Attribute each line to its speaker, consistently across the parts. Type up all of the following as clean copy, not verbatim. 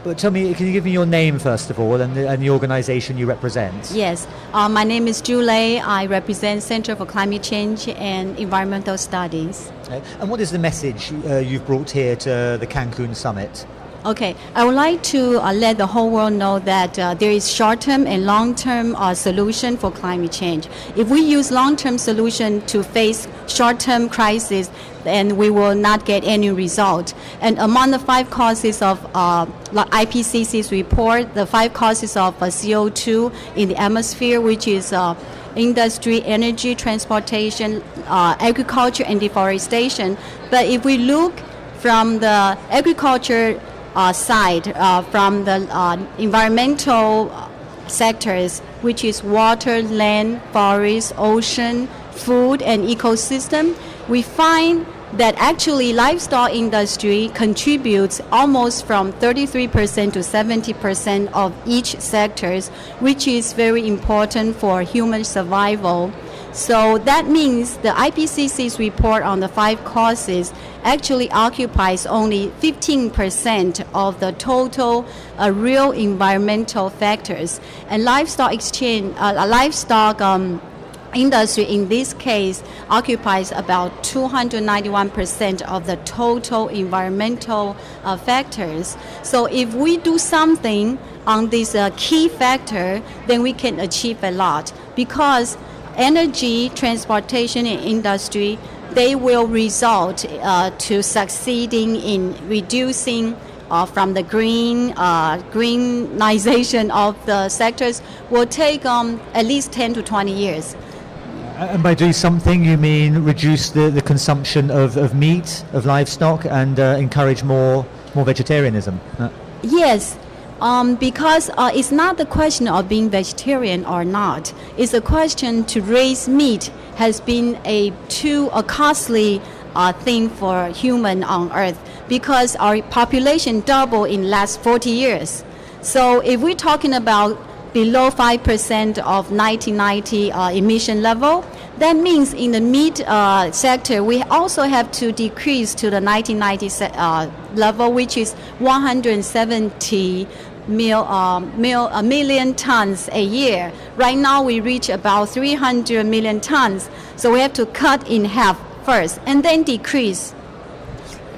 Speaker 1: But tell me, can you give me your name first of all and the organization you represent?
Speaker 2: Yes, my name is Chu Lei. I represent Center for Climate Change and Environmental Studies.
Speaker 1: Okay. And what is the message you've brought here to the Cancun summit?
Speaker 2: Okay, I would like to let the whole world know that there is short-term and long-term solution for climate change. If we use long-term solution to face short-term crisis, then we will not get any result. And among the 5 causes of IPCC's report, the 5 causes of CO2 in the atmosphere, which is industry, energy, transportation, agriculture, and deforestation. But if we look from the agriculture side, from the environmental sectors, which is water, land, forest, ocean, food, and ecosystem, we find that actually livestock industry contributes almost from 33% to 70% of each sectors, which is very important for human survival. So that means the IPCC's report on the 5 causes actually occupies only 15% of the total real environmental factors. And livestock industry in this case occupies about 291% of the total environmental factors. So if we do something on this key factor, then we can achieve a lot, because energy, transportation, and industry, they will result to succeeding in reducing from the greenization of the sectors will take at least 10 to 20 years.
Speaker 1: And by doing something, you mean reduce the consumption of meat, of livestock, and encourage more vegetarianism?
Speaker 2: Yes. Because it's not the question of being vegetarian or not. It's a question to raise meat has been a costly thing for human on Earth, because our population doubled in last 40 years. So if we're talking about below 5% of 1990 emission level, that means in the meat sector, we also have to decrease to the 1990 level, which is 170 million tons a year. Right now, we reach about 300 million tons. So we have to cut in half first and then decrease.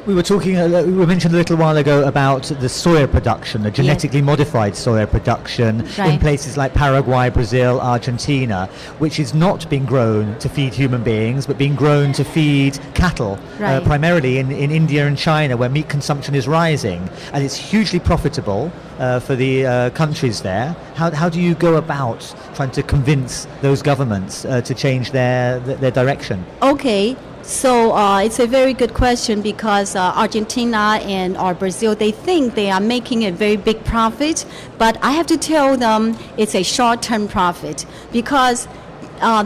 Speaker 1: We mentioned a little while ago about the soya production, the genetically modified soya production in places like Paraguay, Brazil, Argentina, which is not being grown to feed human beings, but being grown to feed cattle, primarily in India and China, where meat consumption is rising. And it's hugely profitable for the countries there. How do you go about trying to convince those governments to change their direction?
Speaker 2: Okay. So it's a very good question, because Argentina or Brazil, they think they are making a very big profit, but I have to tell them it's a short-term profit, because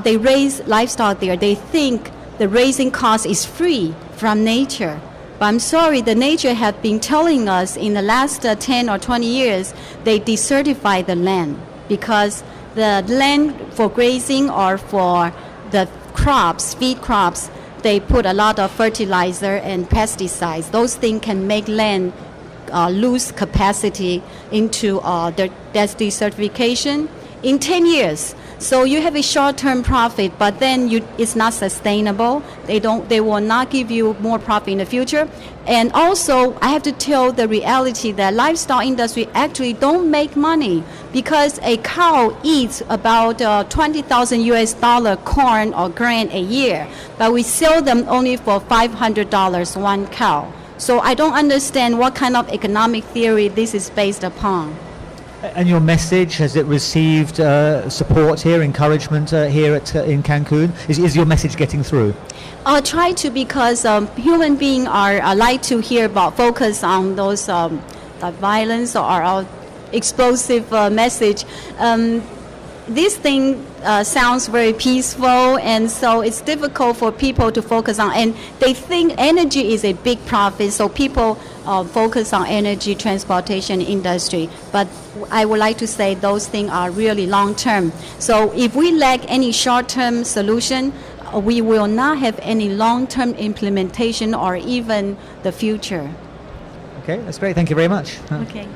Speaker 2: they raise livestock there. They think the raising cost is free from nature. But I'm sorry, the nature have been telling us in the last 10 or 20 years, they desertify the land, because the land for grazing or for the crops, feed crops, they put a lot of fertilizer and pesticides. Those things can make land lose capacity into the desertification in 10 years. So you have a short-term profit, but then it's not sustainable. They will not give you more profit in the future. And also, I have to tell the reality that livestock industry actually don't make money, because a cow eats about 20,000 US dollar corn or grain a year, but we sell them only for $500 one cow. So I don't understand what kind of economic theory this is based upon.
Speaker 1: And your message, has it received support here, encouragement here in Cancun? Is your message getting through?
Speaker 2: I'll try to, because human beings are like to hear about, focus on those violence or explosive message. This thing sounds very peaceful, and so it's difficult for people to focus on. And they think energy is a big profit, so people focus on energy, transportation industry. But I would like to say those things are really long-term. So if we lack any short-term solution, we will not have any long-term implementation or even the future.
Speaker 1: Okay, that's great. Thank you very much.
Speaker 2: Okay.